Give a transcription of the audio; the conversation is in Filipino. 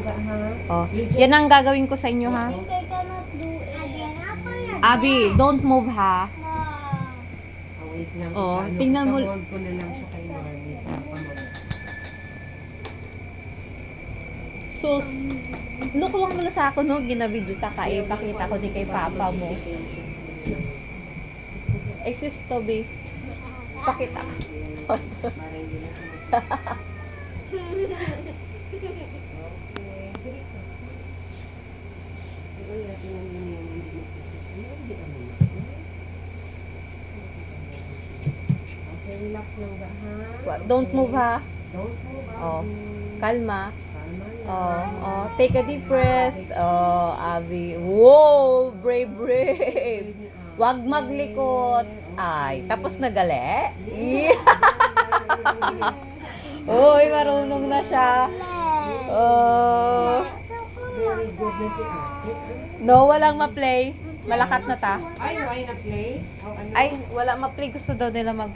langga, ha? Oh, yan ang gagawin ko sa inyo, ha? I think I cannot do it. Abby, don't move, ha? Oh, wait lang. Oh, Paano, tingnan mo. ipamold ko na lang siya kay Marnie sa pamold. Sus, look lang muna sa ako, no? Ginabidyo ta ka, ipakita ko di kay papa mo. Excuse Toby. Pakita. Para hindi na siya Okay, relax lang ba, ha? Don't move, ha? Don't move, Oh, Abby. kalma. Kalma lang. Oh, take a deep breath. Oh, Abby. Whoa, brave. Wag maglikot. Ay, tapos na gali? Yeah. Uy, marunong na siya. Oh. Very good na si ate. No, walang ma-play. Malakat na ta. Ay, why na play? Oh, ano? Ay, wala ma-play. Gusto daw nila mag